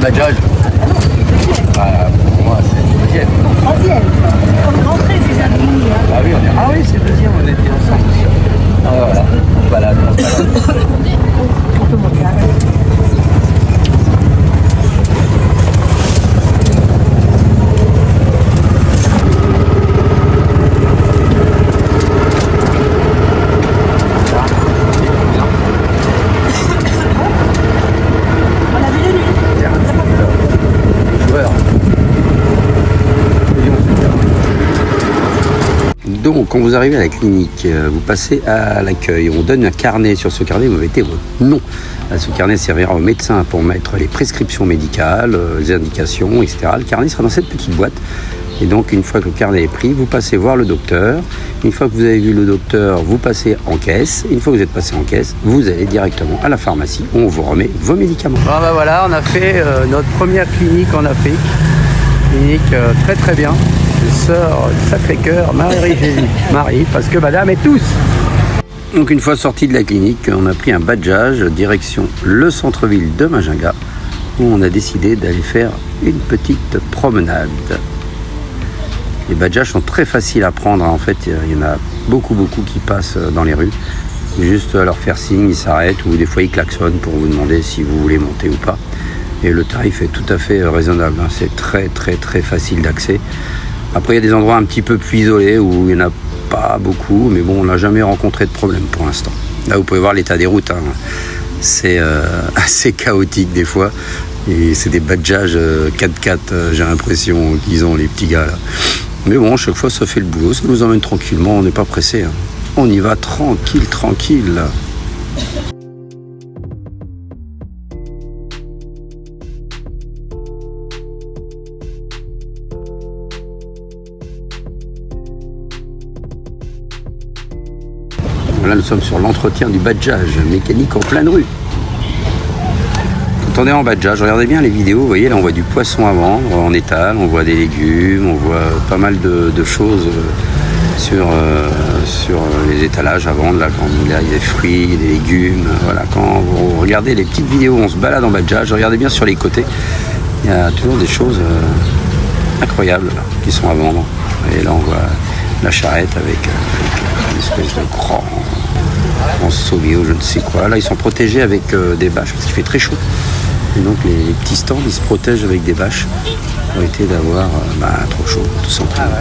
badgeage. Pour moi, c'est le deuxième. Troisième. On est rentré déjà de nuit. Ah oui, ah oui, c'est le deuxième, on était ensemble. Ah voilà, on balade, on balade. On peut monter. Donc, quand vous arrivez à la clinique, vous passez à l'accueil. On donne un carnet. Sur ce carnet, vous mettez votre nom. Ce carnet servira au médecin pour mettre les prescriptions médicales, les indications, etc. Le carnet sera dans cette petite boîte. Et donc, une fois que le carnet est pris, vous passez voir le docteur. Une fois que vous avez vu le docteur, vous passez en caisse. Une fois que vous êtes passé en caisse, vous allez directement à la pharmacie où on vous remet vos médicaments. Bon, ben voilà, on a fait notre première clinique en Afrique. Clinique très très bien. Sœur Sacré-Cœur, Marie-Jésus. Marie, parce que madame est tous. Donc une fois sorti de la clinique, on a pris un badgeage direction le centre-ville de Majinga où on a décidé d'aller faire une petite promenade. Les badgeages sont très faciles à prendre, en fait il y en a beaucoup qui passent dans les rues. Juste à leur faire signe, ils s'arrêtent ou des fois ils klaxonnent pour vous demander si vous voulez monter ou pas. Et le tarif est tout à fait raisonnable, c'est très facile d'accès. Après, il y a des endroits un petit peu plus isolés où il n'y en a pas beaucoup, mais bon, on n'a jamais rencontré de problème pour l'instant. Là, vous pouvez voir l'état des routes, hein. C'est assez chaotique des fois, et c'est des badgeages 4x4, j'ai l'impression qu'ils ont les petits gars là. Mais bon, chaque fois, ça fait le boulot, ça nous emmène tranquillement, on n'est pas pressé, hein. On y va tranquille. Là, nous sommes sur l'entretien du badgeage mécanique en pleine rue. Quand on est en badgeage, regardez bien les vidéos, vous voyez, là on voit du poisson à vendre en étal, on voit des légumes, on voit pas mal de choses sur les étalages à vendre. Là, quand il y a des fruits, des légumes, voilà. Quand vous regardez les petites vidéos où on se balade en badgeage, regardez bien sur les côtés, il y a toujours des choses incroyables là, qui sont à vendre. Et là on voit la charrette avec une espèce de grand sauvé ou je ne sais quoi. Là ils sont protégés avec des bâches parce qu'il fait très chaud. Et donc les petits stands ils se protègent avec des bâches pour éviter d'avoir trop chaud tout simplement.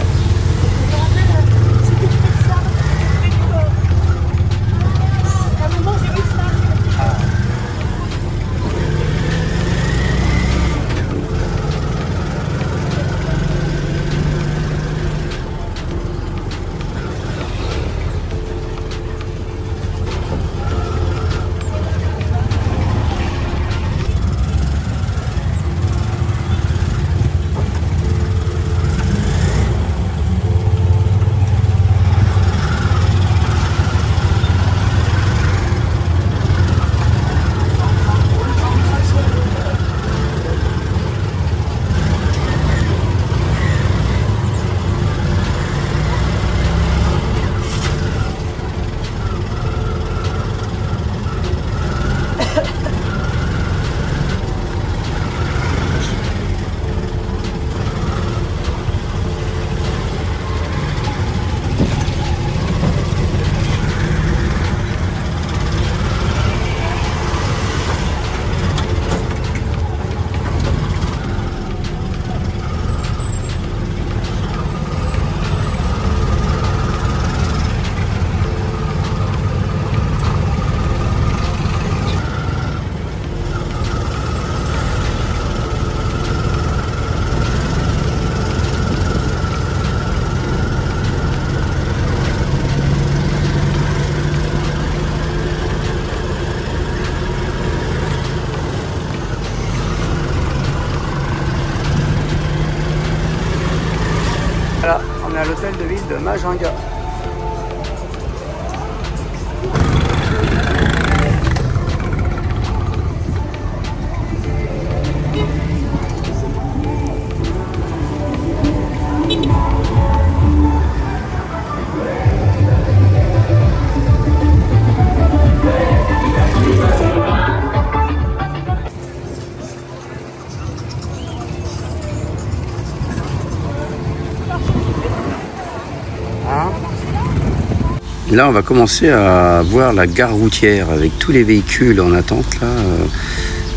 Voilà, on est à l'hôtel de ville de Majinga. Là, on va commencer à voir la gare routière avec tous les véhicules en attente là,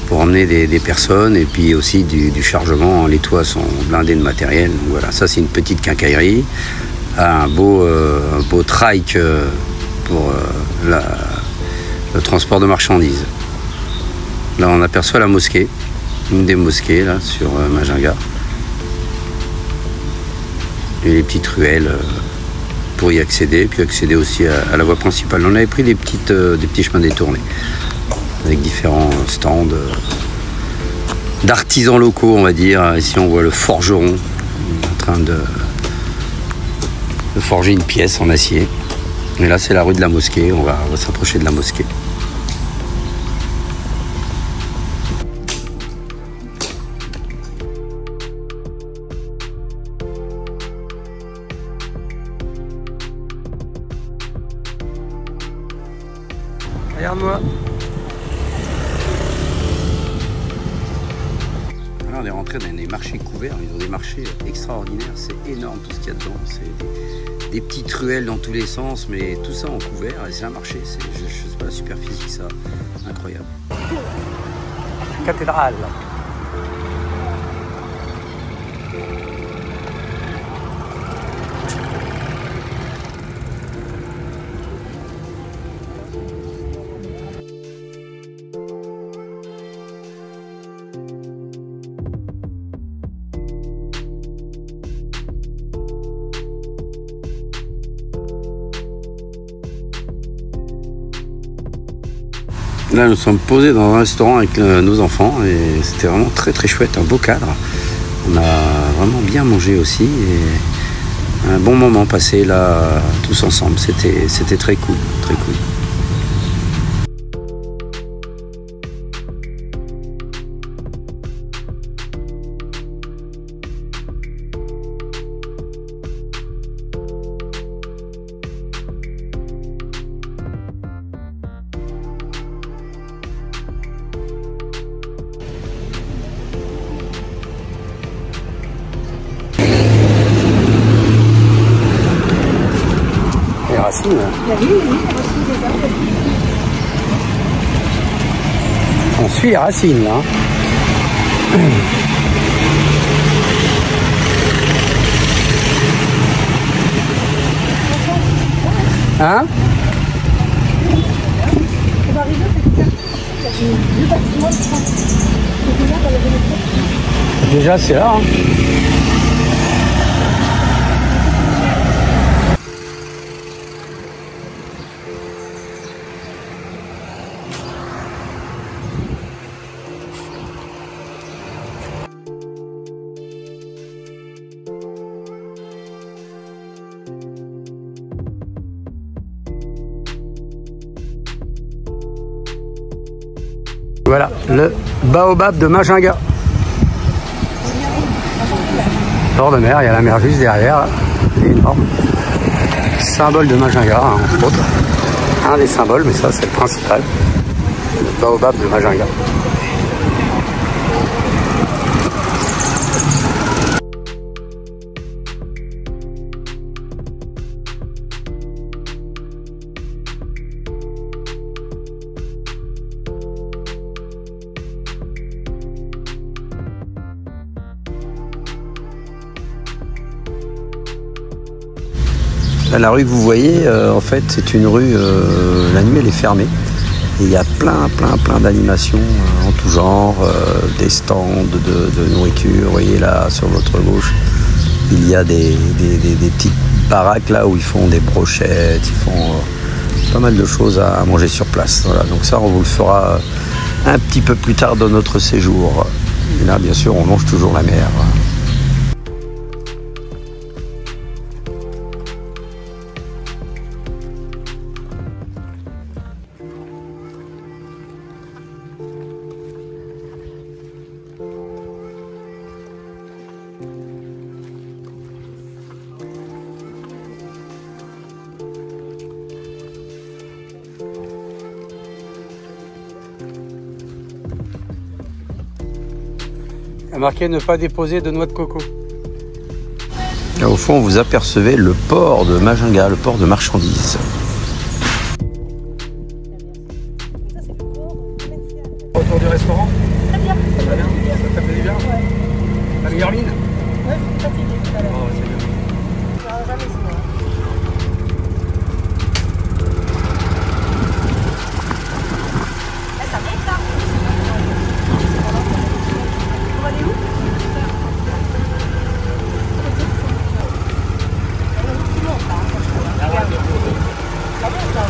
pour emmener des personnes et puis aussi du chargement. Les toits sont blindés de matériel. Donc voilà, ça c'est une petite quincaillerie. Un beau trike pour le transport de marchandises. Là, on aperçoit la mosquée, une des mosquées là sur Majunga. Et les petites ruelles pour y accéder, puis accéder aussi à la voie principale. On avait pris des petits chemins détournés avec différents stands d'artisans locaux, on va dire. Ici, on voit le forgeron en train de forger une pièce en acier. Et là, c'est la rue de la mosquée. On va s'approcher de la mosquée. Regarde-moi. Là, on est rentré dans des marchés couverts. Ils ont des marchés extraordinaires. C'est énorme tout ce qu'il y a dedans. C'est des petites ruelles dans tous les sens, mais tout ça en couvert. Et c'est un marché. Je sais pas, la superficie, ça, incroyable. Cathédrale. Là, nous sommes posés dans un restaurant avec nos enfants et c'était vraiment très très chouette, un beau cadre. On a vraiment bien mangé aussi et un bon moment passé là tous ensemble. C'était très cool, très cool. Racines. Oui, On suit les racines là. Hein? Déjà c'est là. Hein. Voilà, le baobab de Majunga. Bord de mer, il y a la mer juste derrière, là. C'est énorme. Symbole de Majunga, hein, entre autres. Un des symboles, mais ça c'est le principal. Le baobab de Majunga. Là, la rue que vous voyez, en fait, c'est une rue, la nuit elle est fermée. Et il y a plein d'animations en tout genre, des stands de nourriture. Vous voyez là, sur votre gauche, il y a des petites baraques là où ils font des brochettes, ils font pas mal de choses à manger sur place. Voilà, donc ça, on vous le fera un petit peu plus tard dans notre séjour. Et là, bien sûr, on longe toujours la mer. Il y a marqué ne pas déposer de noix de coco. Là, au fond, vous apercevez le port de Majunga, le port de marchandises. meilleure mine. Ouais, je suis fatiguée tout à l'heure. Oh, c'est bien. Je verrai jamais sinon. Eh, ça monte là. On va aller où? Tout monte là, franchement. Ça monte là.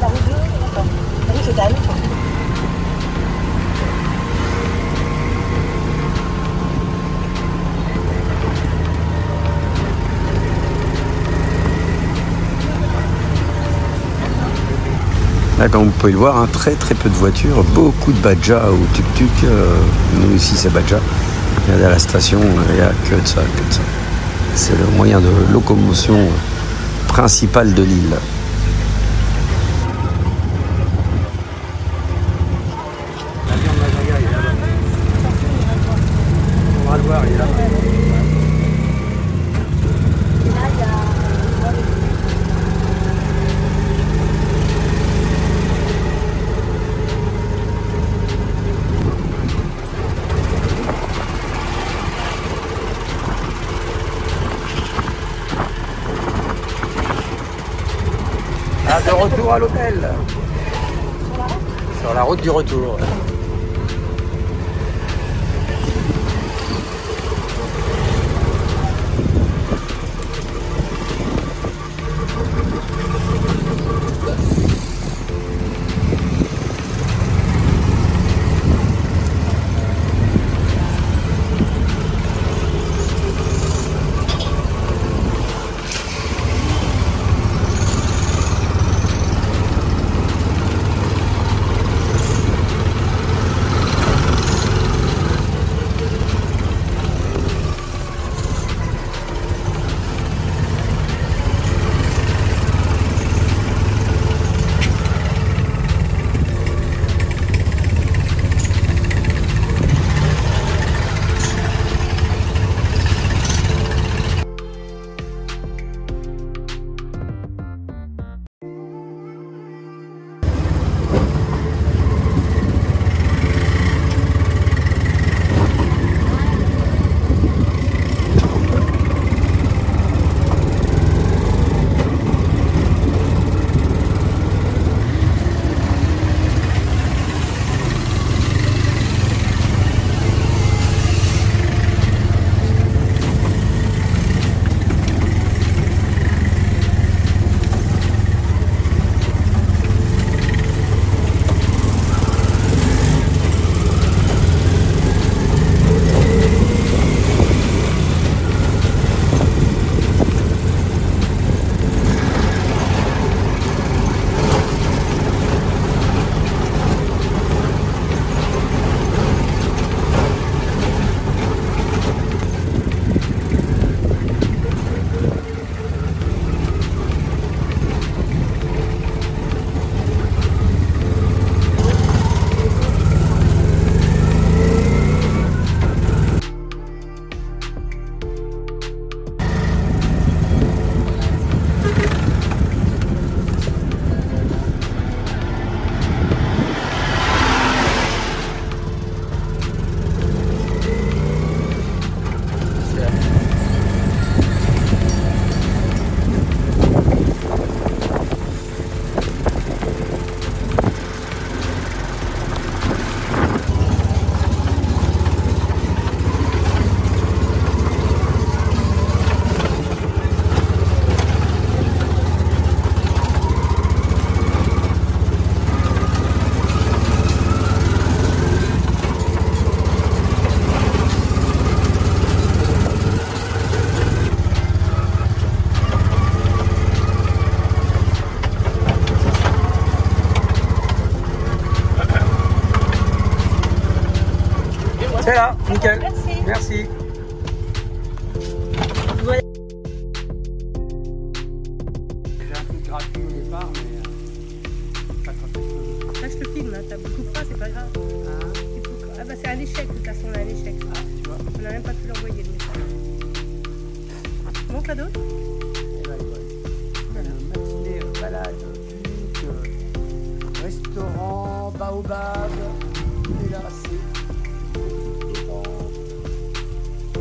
La rue 2, attends. La rue c'est à l'autre. Là, comme vous pouvez le voir, hein, très peu de voitures, beaucoup de badjas ou tuk-tuk. Nous ici c'est badja. Regardez à la station, il n'y a que de ça, que de ça. C'est le moyen de locomotion principal de l'île. L'avion de Mazaga, il est là-bas. On va le voir, il est là-bas. Et là, il y a... Ah, de retour à l'hôtel. Sur la route du retour. C'est là, nickel. Merci. Merci. Voilà. J'ai un truc gratuit au départ, mais pas quand je peux. Là, je te filme, hein. T'as beaucoup pas, c'est pas grave. Ah bah c'est un échec, de toute façon, on a un échec. Ah, tu vois. On n'a même pas pu l'envoyer le message. Montre la dose. Et là, voilà. Matinée, balade, pique, restaurant, baobab. Et là, c'est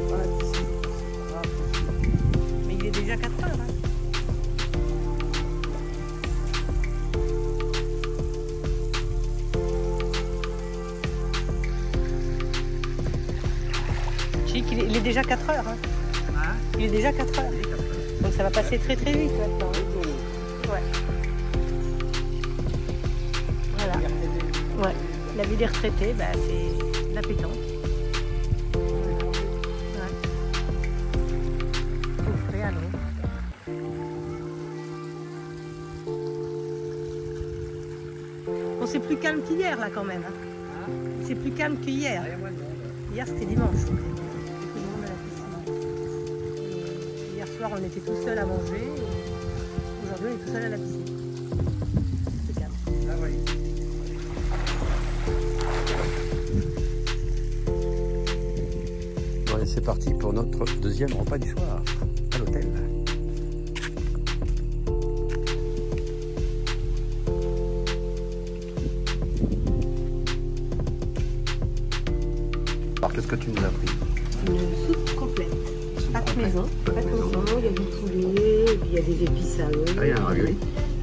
voilà, ici. Mais il est déjà 4 heures. Hein. Chic, il est déjà 4 heures. Hein. Hein? Il est déjà 4 heures. Donc ça va passer très très vite maintenant. Ouais. Voilà. Ouais. La vie des retraités, bah, c'est la pétanque. Ouais. Au frais, à l'eau. Bon, c'est plus calme qu'hier là quand même. Hein. C'est plus calme qu'hier. Hier c'était dimanche. Beaucoup de monde à la piscine. Hier soir on était tout seul à manger. Aujourd'hui on est tout seul à la piscine. C'est calme. Ah oui. Bon, allez, c'est parti pour notre deuxième repas du soir à l'hôtel. Alors, qu'est-ce que tu nous as pris? Une soupe complète. Pâte maison. Pâte maison. Il y a du poulet, et puis il y a des épices à eux. Ah, il y a un ravioli.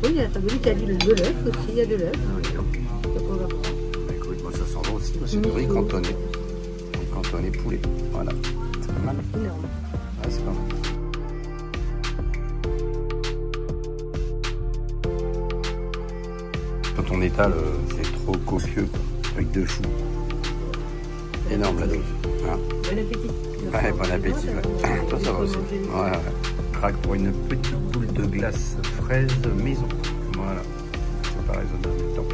Oui, il y a un ravioli, il y a de l'œuf aussi, il y a de l'œuf. Ah, oui, non. Donc on va prendre. Bah, écoute, moi ça sent bon aussi. Moi, c'est du riz cantonné. Riz cantonné poulet. Voilà. C'est pas mal. Énorme. Ah, c'est pas mal. Quand on étale, c'est trop copieux, quoi. Avec deux choux. Énorme la dose. Hein. Bon appétit. Ouais, bon appétit. Ouais. Toi, ça va aussi. Ouais, ouais. Craque pour une petite boule de glace fraise maison. Voilà. C'est pas raisonnable du temps.